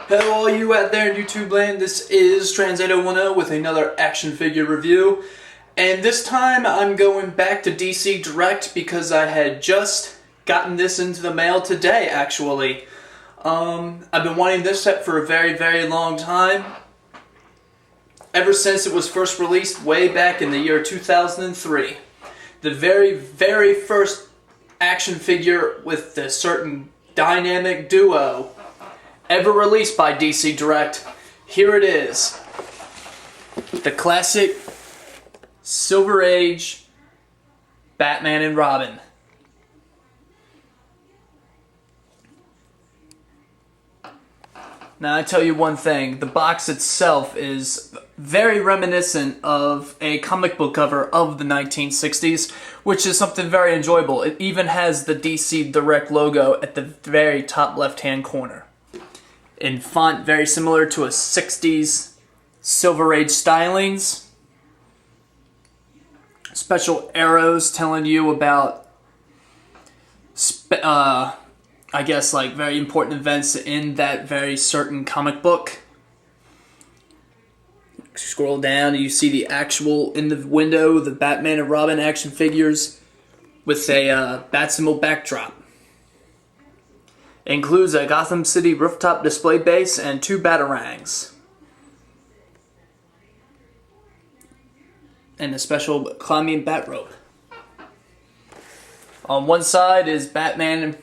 Hello all you out there in YouTube land, this is Trans810 with another action figure review. And this time I'm going back to DC Direct because I had just gotten this into the mail today actually. I've been wanting this set for a very long time. Ever since it was first released way back in the year 2003. The very first action figure with a certain dynamic duo ever released by DC Direct. Here it is. The classic Silver Age Batman and Robin. Now I tell you one thing, the box itself is very reminiscent of a comic book cover of the 1960s, which is something very enjoyable. It even has the DC Direct logo at the very top left-hand corner, in font very similar to a 60s Silver Age stylings. Special arrows telling you about, I guess, like very important events in that very certain comic book. Scroll down and you see the actual, in the window, the Batman and Robin action figures with a bat symbol backdrop. It includes a Gotham City rooftop display base and 2 batarangs. And a special climbing bat rope. On one side is Batman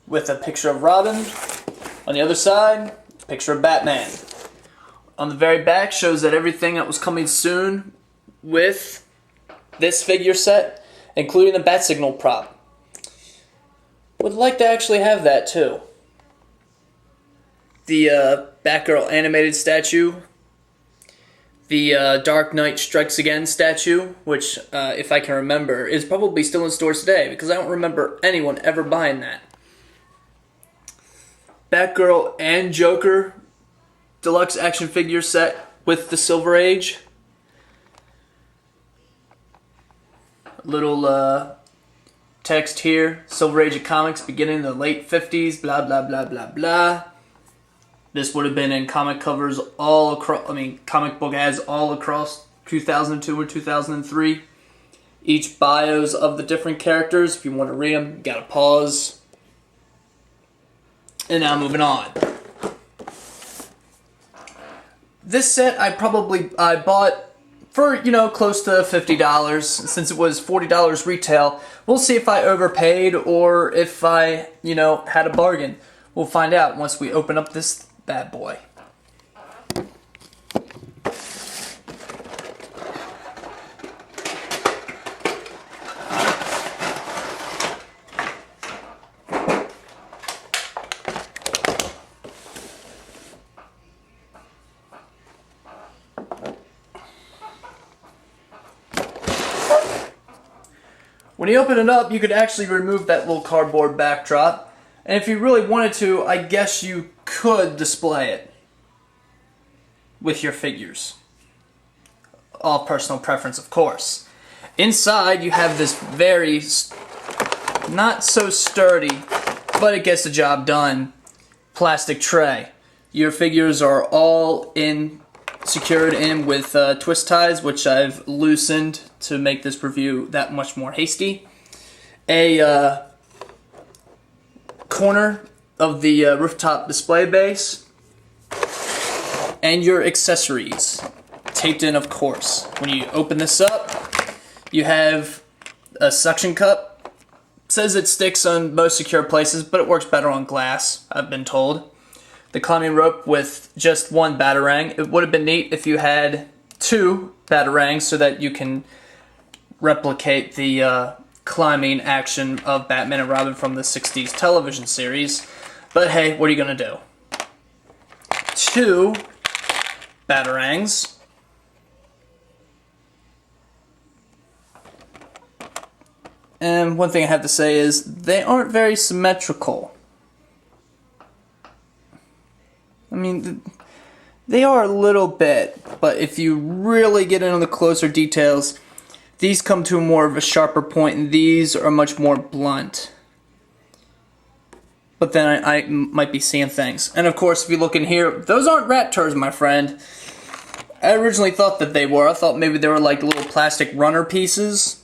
with a picture of Robin. On the other side, a picture of Batman. On the very back shows that everything that was coming soon with this figure set, including the bat signal prop. Would like to actually have that too. The Batgirl animated statue. The Dark Knight Strikes Again statue, which, if I can remember, is probably still in stores today, because I don't remember anyone ever buying that. Batgirl and Joker deluxe action figure set with the Silver Age. Little text here, Silver Age of comics beginning in the late 50s, blah blah blah blah blah. This would have been in comic covers all across, comic book ads all across 2002 or 2003. Each bios of the different characters, if you want to read them, you gotta pause. And now moving on. This set I bought for, close to $50 since it was $40 retail. We'll see if I overpaid or if I, had a bargain. We'll find out once we open up this bad boy. When you open it up, you could actually remove that little cardboard backdrop. And if you really wanted to, I guess you could display it with your figures. All personal preference, of course. Inside, you have this very, not so sturdy, but it gets the job done, plastic tray. Your figures are all secured in with twist ties, which I've loosened to make this review that much more hasty. A corner of the rooftop display base, and your accessories taped in, of course. When you open this up, you have a suction cup. It says it sticks on most secure places, but it works better on glass, I've been told. The climbing rope with just 1 batarang. It would have been neat if you had 2 batarangs so that you can replicate the climbing action of Batman and Robin from the 60s television series. But hey, what are you gonna do? 2 batarangs. And one thing I have to say is they aren't very symmetrical. They are a little bit, but if you really get into the closer details, these come to more of a sharper point, and these are much more blunt. but then I might be seeing things. And of course, if you look in here, those aren't rat turds, my friend. I originally thought that they were. I thought maybe they were like little plastic runner pieces.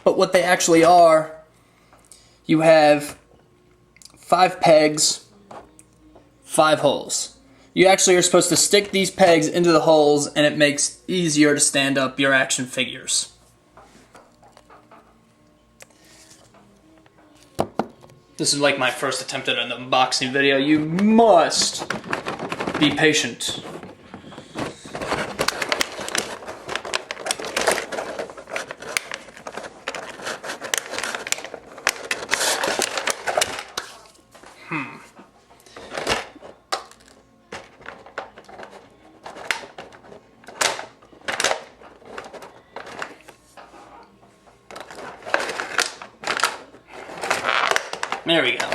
But what they actually are, you have 5 pegs, 5 holes. You actually are supposed to stick these pegs into the holes, and it makes it easier to stand up your action figures. This is like my first attempt at an unboxing video. You must be patient. There we go.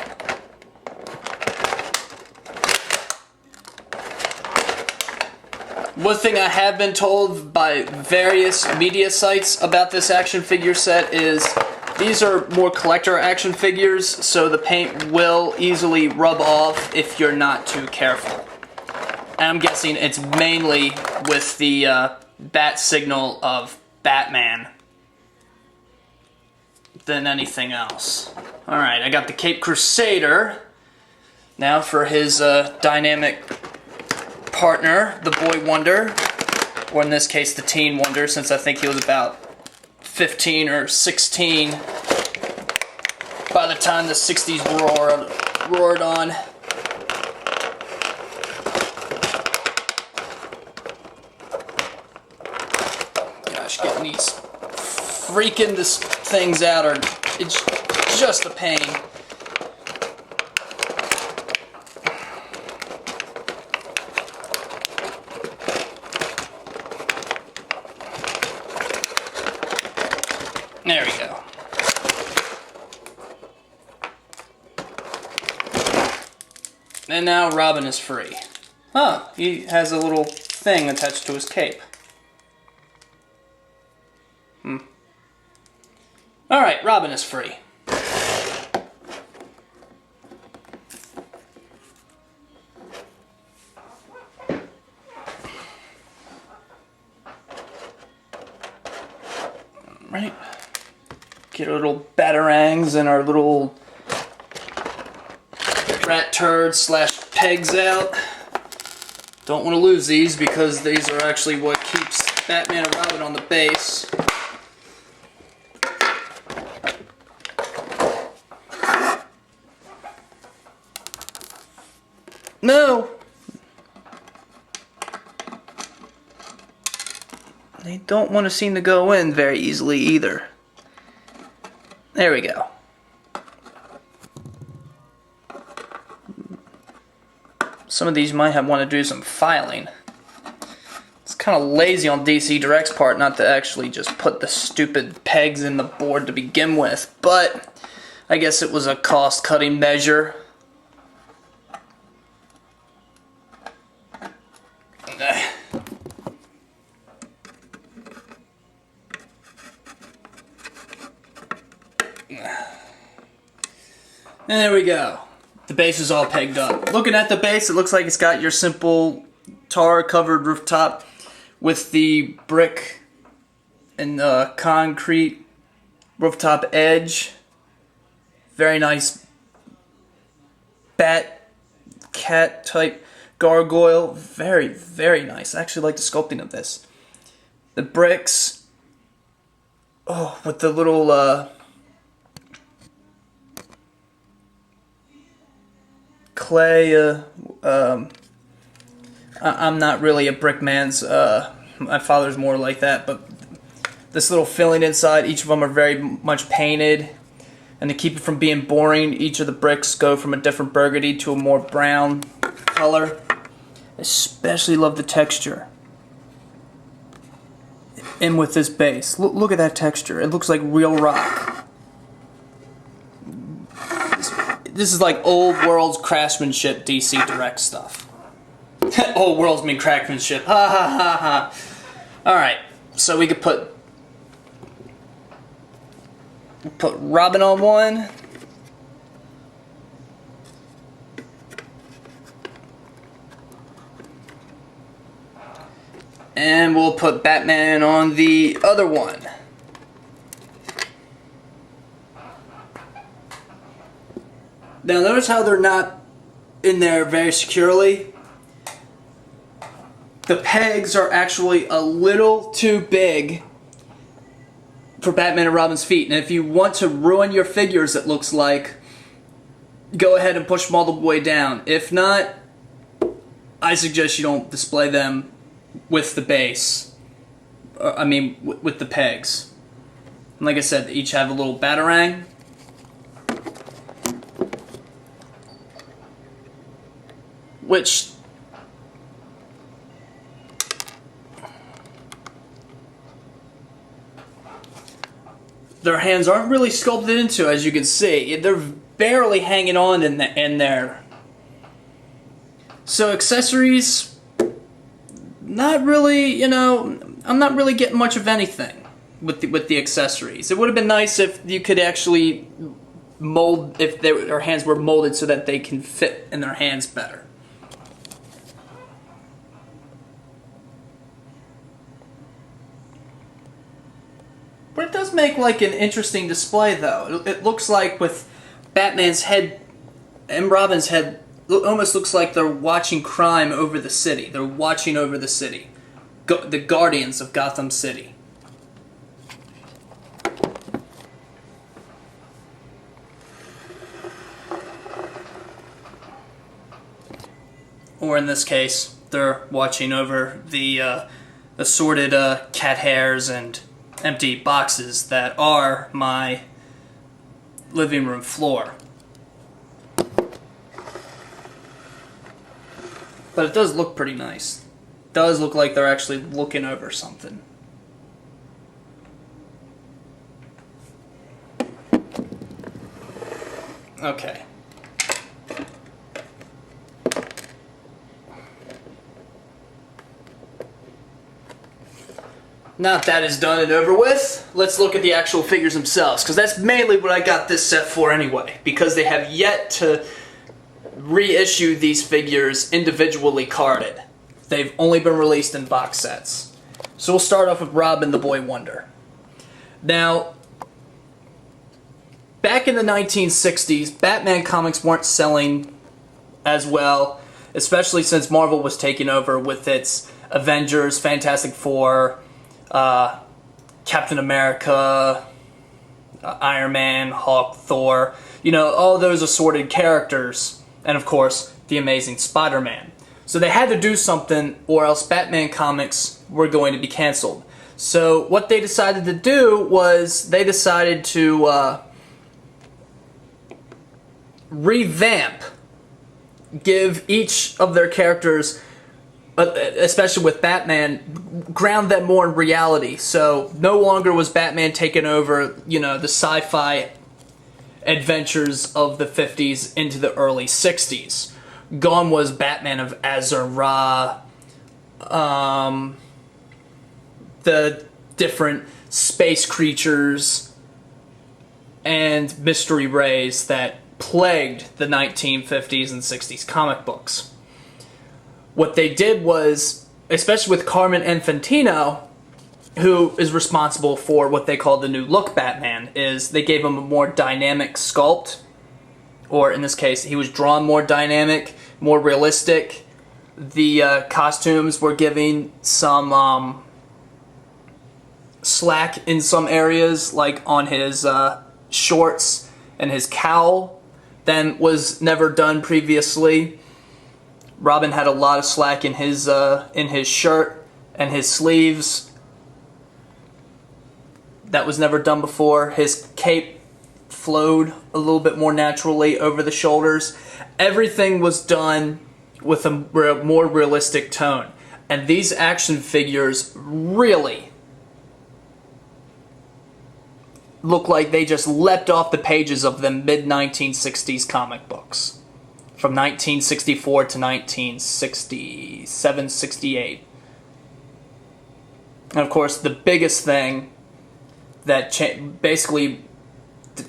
One thing I have been told by various media sites about this action figure set is these are more collector action figures, so the paint will easily rub off if you're not too careful. And I'm guessing it's mainly with the bat signal of Batman than anything else. Alright, I got the Caped Crusader. Now for his dynamic partner, the Boy Wonder. Or in this case, the Teen Wonder, since I think he was about 15 or 16 by the time the 60s roared on. Gosh, getting these freaking things out it's just a pain. There we go. And now Robin is free. Huh, he has a little thing attached to his cape. Alright, Robin is free. Right. Get our little batarangs and our little rat turds slash pegs out. Don't want to lose these because these are actually what keeps Batman and Robin on the base. No! They don't want to seem to go in very easily either. There we go. Some of these might want to do some filing. It's kind of lazy on DC Direct's part not to actually just put the stupid pegs in the board to begin with, but I guess it was a cost-cutting measure. And there we go. The base is all pegged up. Looking at the base, it looks like it's got your simple tar-covered rooftop with the brick and concrete rooftop edge. Very nice bat cat type gargoyle. Very, very nice. I actually like the sculpting of this. The bricks, oh, with the little clay. I'm not really a brick man's. My father's more like that, but this little filling inside, each of them are very much painted. And to keep it from being boring, each of the bricks go from a different burgundy to a more brown color. Especially love the texture. And with this base, look at that texture. It looks like real rock. This is like old world's craftsmanship DC Direct stuff. Old world's mean craftsmanship. Ha ha ha ha. Alright, so we could put Robin on one. And we'll put Batman on the other one. Now notice how they're not in there very securely. The pegs are actually a little too big for Batman and Robin's feet. And if you want to ruin your figures, it looks like, go ahead and push them all the way down. If not, I suggest you don't display them with the base. With the pegs. And like I said, they each have a little batarang. Which their hands aren't really sculpted into, as you can see. They're barely hanging on in there. So accessories, not really, you know, I'm not really getting much of anything with the accessories. It would have been nice if you could actually mold, if their hands were molded so that they can fit in their hands better. But it does make like an interesting display, though. It looks like with Batman's head and Robin's head, it almost looks like they're watching crime over the city. They're watching over the city. The guardians of Gotham City. Or in this case, they're watching over the assorted cat hairs and empty boxes that are my living room floor. But it does look pretty nice. It does look like they're actually looking over something. Okay. Now that is done and over with, let's look at the actual figures themselves, because that's mainly what I got this set for anyway, because they have yet to reissue these figures individually carded. They've only been released in box sets. So we'll start off with Robin the Boy Wonder. Now, back in the 1960s, Batman comics weren't selling as well, especially since Marvel was taking over with its Avengers, Fantastic Four, Captain America, Iron Man, Hulk, Thor, you know, all those assorted characters, and of course, the Amazing Spider-Man. So they had to do something or else Batman comics were going to be canceled. So what they decided to do was they decided to revamp, give each of their characters, especially with Batman, ground them more in reality. So no longer was Batman taking over, you know, the sci-fi adventures of the 50s into the early 60s. Gone was Batman of Azar-Ra, the different space creatures and mystery rays that plagued the 1950s and 60s comic books. What they did was, especially with Carmine Infintino, who is responsible for what they call the new look Batman, is they gave him a more dynamic sculpt, or in this case, he was drawn more dynamic, more realistic. The costumes were giving some slack in some areas, like on his shorts and his cowl, than was never done previously. Robin had a lot of slack in his shirt and his sleeves. That was never done before. His cape flowed a little bit more naturally over the shoulders. Everything was done with a more realistic tone. And these action figures really look like they just leapt off the pages of the mid-1960s comic books. From 1964 to 1967, 68. And of course, the biggest thing that basically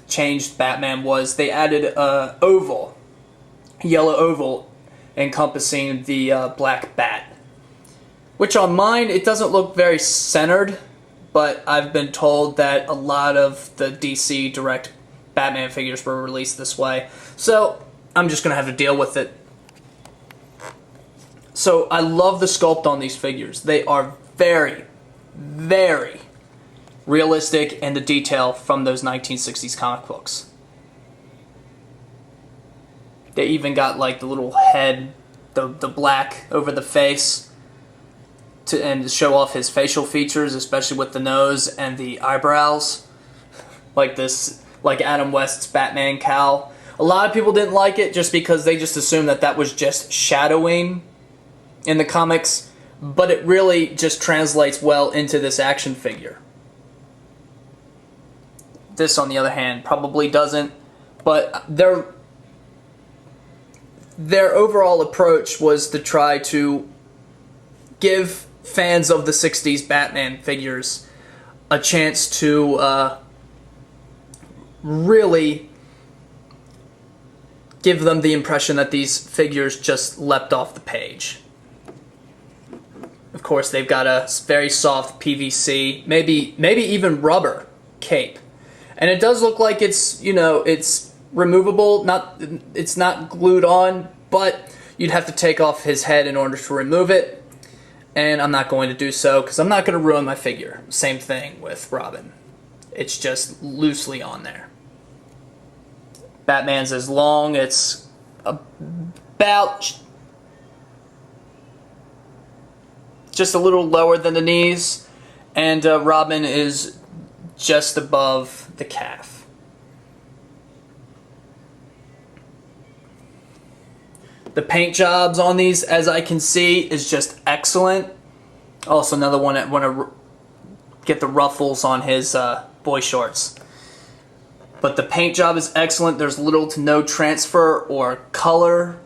changed Batman was they added a yellow oval, encompassing the Black Bat. which on mine, it doesn't look very centered, but I've been told that a lot of the DC Direct Batman figures were released this way. So I'm just going to have to deal with it. So I love the sculpt on these figures. They are very, very realistic in the detail from those 1960s comic books. They even got like the little head, the black over the face to show off his facial features, especially with the nose and the eyebrows. Like Adam West's Batman cowl. A lot of people didn't like it just because they just assumed that that was just shadowing in the comics, but it really just translates well into this action figure. This, on the other hand, probably doesn't, but their overall approach was to try to give fans of the 60s Batman figures a chance to really give them the impression that these figures just leapt off the page. Of course, they've got a very soft PVC, maybe even rubber cape. And it does look like it's, you know, it's removable, it's not glued on, but you'd have to take off his head in order to remove it. And I'm not going to do so because I'm not going to ruin my figure. Same thing with Robin. It's just loosely on there. Batman's is long, it's about just a little lower than the knees, and Robin is just above the calf. The paint jobs on these, as I can see, is just excellent. Also, another one I want to get the ruffles on his boy shorts. But the paint job is excellent. There's little to no transfer or color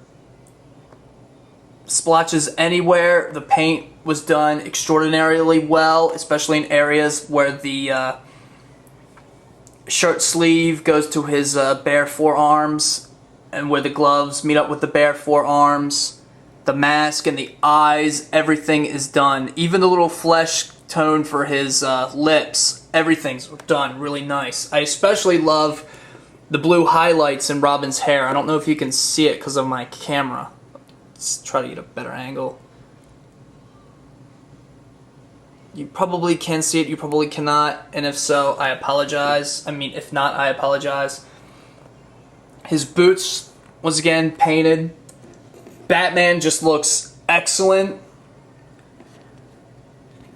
splotches anywhere. The paint was done extraordinarily well, especially in areas where the shirt sleeve goes to his bare forearms and where the gloves meet up with the bare forearms. The mask and the eyes, everything is done. Even the little flesh tone for his lips, everything's done really nice. I especially love the blue highlights in Robin's hair. I don't know if you can see it because of my camera. Let's try to get a better angle. You probably can see it, you probably cannot, and if so, I apologize. I mean, if not, I apologize. His boots, once again, painted. Batman just looks excellent.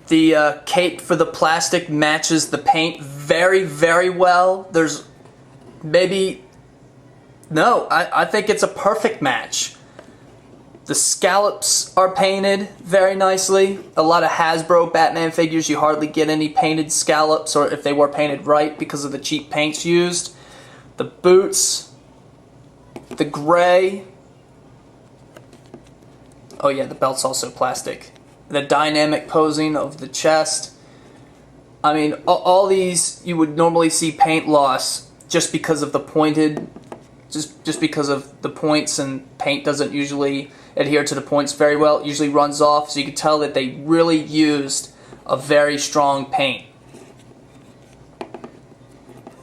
The cape for the plastic matches the paint very, very well. There's maybe... No, I think it's a perfect match. The scallops are painted very nicely. A lot of Hasbro Batman figures, you hardly get any painted scallops, or if they were painted right because of the cheap paints used. The boots, the gray. Oh yeah, the belt's also plastic. The dynamic posing of the chest. I mean, all these you would normally see paint loss just because of the pointed, just because of the points, and paint doesn't usually adhere to the points very well. It usually runs off, so you can tell that they really used a very strong paint.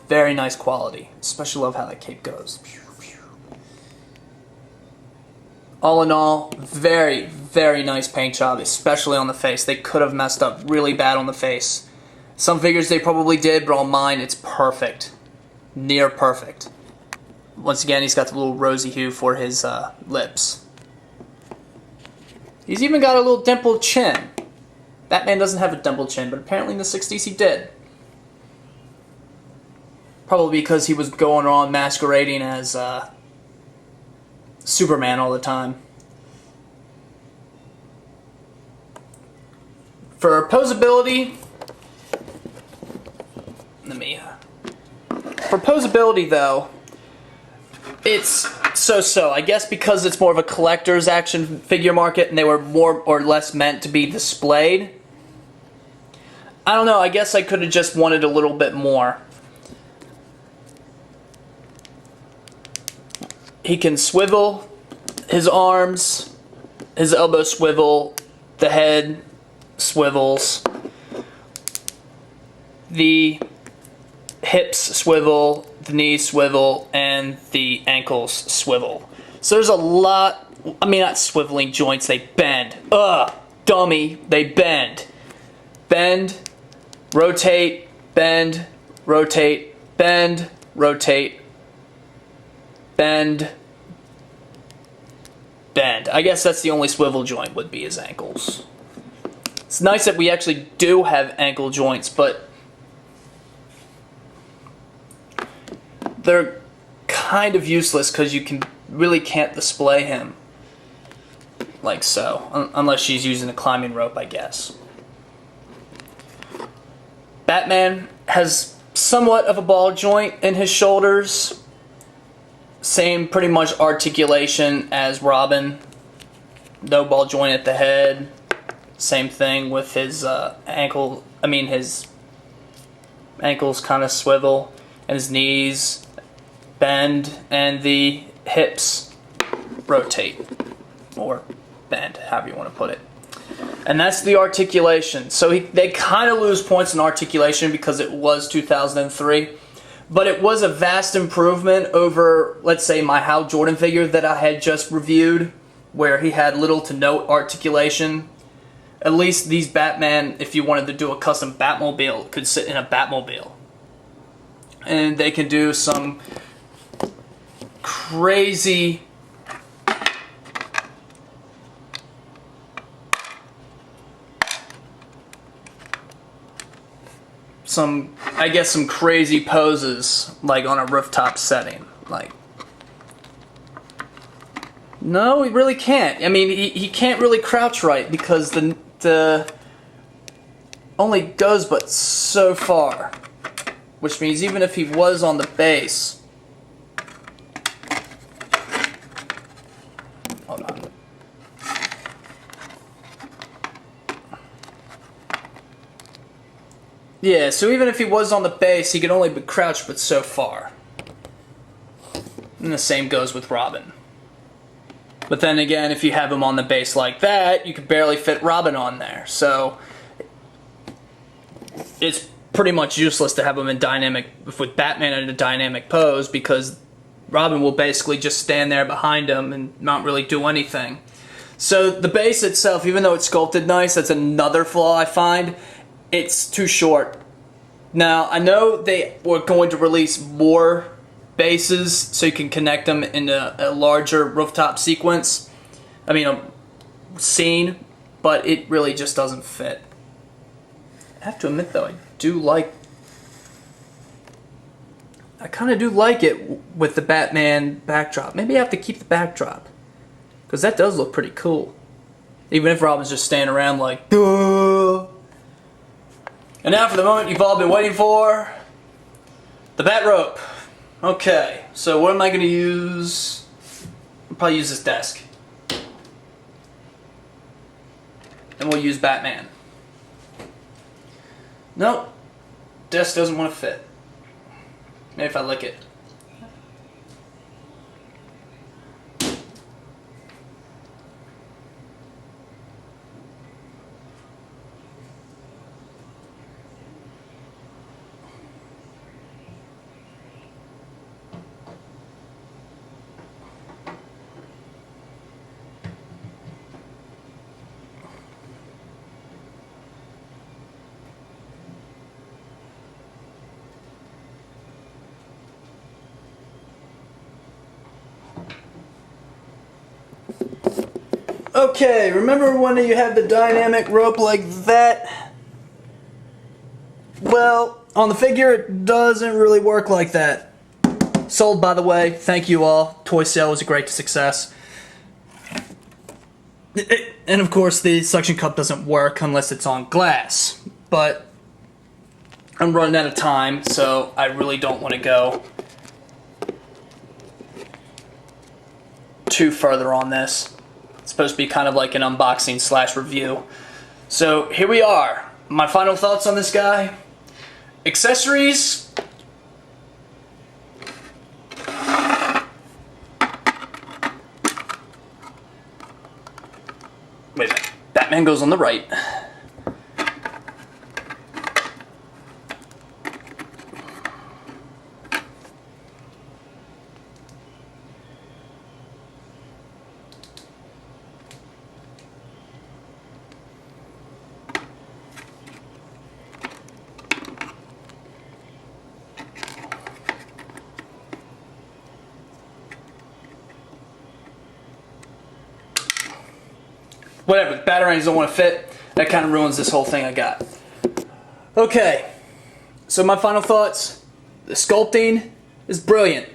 Very nice quality. Especially love how that cape goes. All in all, very, very nice paint job, especially on the face. They could have messed up really bad on the face. Some figures they probably did, but on mine it's perfect. Near perfect. Once again, he's got the little rosy hue for his lips. He's even got a little dimpled chin. Batman doesn't have a dimpled chin, but apparently in the 60s he did. Probably because he was going around masquerading as Superman all the time. For posability, for posability though, it's so-so. I guess because it's more of a collector's action figure market and they were more or less meant to be displayed. I don't know, I guess I could have just wanted a little bit more. He can swivel his arms, his elbows swivel, the head swivels, the hips swivel, the knees swivel, and the ankles swivel. So there's a lot, I mean, not swiveling joints, they bend. Ugh, dummy, they bend. Bend, rotate, bend, rotate, bend, rotate, bend, bend. I guess that's the only swivel joint would be his ankles. It's nice that we actually do have ankle joints, but they're kind of useless because you really can't display him like so, unless she's using a climbing rope, I guess. Batman has somewhat of a ball joint in his shoulders. Same pretty much articulation as Robin. No ball joint at the head. Same thing with his his ankles kind of swivel, and his knees bend, and the hips rotate, or bend, however you want to put it. And that's the articulation. So they kind of lose points in articulation because it was 2003, but it was a vast improvement over, let's say, my Hal Jordan figure that I had just reviewed, where he had little to no articulation. At least these Batman, if you wanted to do a custom Batmobile, could sit in a Batmobile. And they can do some crazy some crazy poses, like on a rooftop setting. Like, no, he really can't. I mean, he can't really crouch right because the only goes but so far, which means even if he was on the base, hold on. Yeah, so even if he was on the base, he could only be crouched but so far. And the same goes with Robin. But then again, if you have him on the base like that, you could barely fit Robin on there. So it's pretty much useless to have him in dynamic, with Batman in a dynamic pose, because Robin will basically just stand there behind him and not really do anything. So the base itself, even though it's sculpted nice, that's another flaw I find. It's too short. Now, I know they were going to release more bases so you can connect them in a larger rooftop sequence. I mean, a scene, but it really just doesn't fit. I have to admit, though, I kind of do like it with the Batman backdrop. Maybe I have to keep the backdrop, because that does look pretty cool. Even if Robin's just standing around like, duh. And now for the moment you've all been waiting for, the bat rope. Okay, so what am I going to use? I'll probably use this desk. And we'll use Batman. Nope, desk doesn't want to fit. Maybe if I lick it. Okay, remember when you have the dynamic rope like that? Well, on the figure it doesn't really work like that. Sold, by the way. Thank you all. Toy sale was a great success. And of course the suction cup doesn't work unless it's on glass. But I'm running out of time, so I really don't want to go too further on this. It's supposed to be kind of like an unboxing / review. So here we are. My final thoughts on this guy. Accessories. Wait a minute. Batman goes on the right. whatever, the batarangs don't want to fit. That kind of ruins this whole thing I got. Okay, so my final thoughts. The sculpting is brilliant.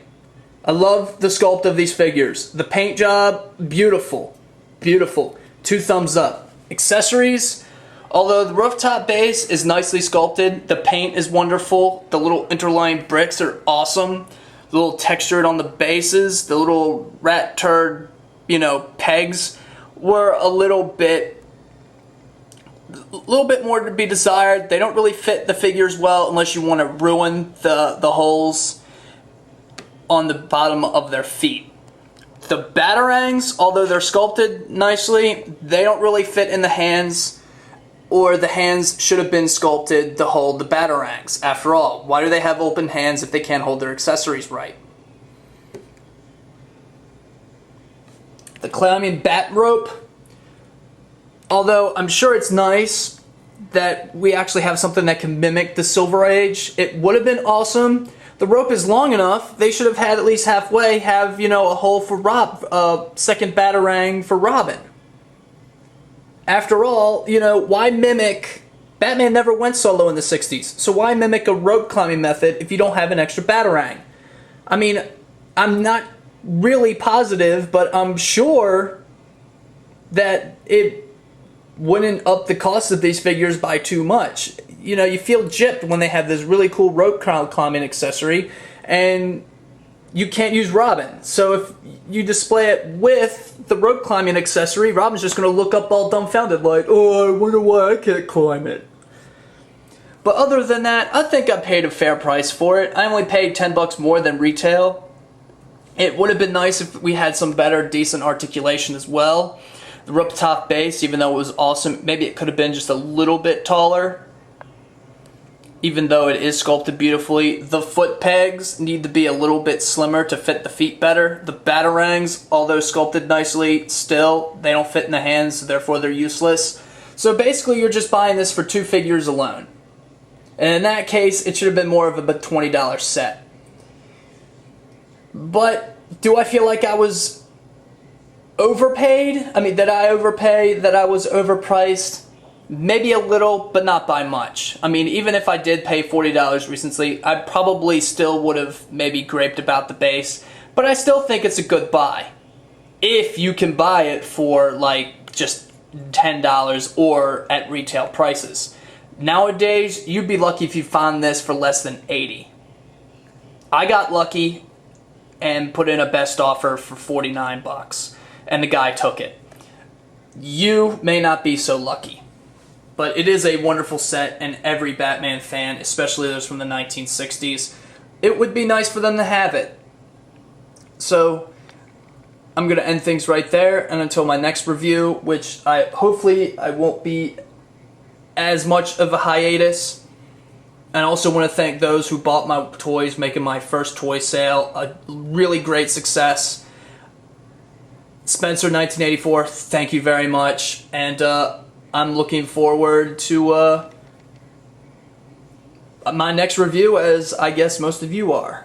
I love the sculpt of these figures. The paint job, beautiful. Beautiful. 2 thumbs up. Accessories, although the rooftop base is nicely sculpted, the paint is wonderful. The little interlined bricks are awesome. The little textured on the bases, the little rat turd, pegs were a little bit more to be desired. They don't really fit the figures well unless you want to ruin the holes on the bottom of their feet. The batarangs, although they're sculpted nicely, they don't really fit in the hands, or the hands should have been sculpted to hold the batarangs. After all, why do they have open hands if they can't hold their accessories right? The climbing bat rope, although I'm sure it's nice that we actually have something that can mimic the Silver Age, it would have been awesome. The rope is long enough. They should have had at least halfway have, a hole for second batarang for Robin. After all, why mimic... Batman never went solo in the 60s, so why mimic a rope climbing method if you don't have an extra batarang? I mean, I'm not really positive, but I'm sure that it wouldn't up the cost of these figures by too much. You feel gypped when they have this really cool rope climbing accessory, and you can't use Robin. So if you display it with the rope climbing accessory, Robin's just going to look up all dumbfounded like, oh, I wonder why I can't climb it. But other than that, I think I paid a fair price for it. I only paid $10 more than retail. It would have been nice if we had some better, decent articulation as well. The rope top base, even though it was awesome, maybe it could have been just a little bit taller. Even though it is sculpted beautifully, the foot pegs need to be a little bit slimmer to fit the feet better. The batarangs, although sculpted nicely, still, they don't fit in the hands, so therefore they're useless. So basically you're just buying this for 2 figures alone. And in that case, it should have been more of a $20 set. But do I feel like I was overpaid? I mean, did I overpay? That I was overpriced? Maybe a little, but not by much. I mean, even if I did pay $40 recently, I probably still would have maybe griped about the base, but I still think it's a good buy. If you can buy it for like just $10 or at retail prices. Nowadays, you'd be lucky if you found this for less than $80. I got lucky and put in a best offer for $49, and the guy took it. You may not be so lucky. But it is a wonderful set, and every Batman fan, especially those from the 1960s, it would be nice for them to have it. So, I'm going to end things right there, and until my next review, which hopefully I won't be as much of a hiatus. And I also want to thank those who bought my toys, making my first toy sale a really great success. Spencer 1984, thank you very much, and I'm looking forward to my next review, as I guess most of you are.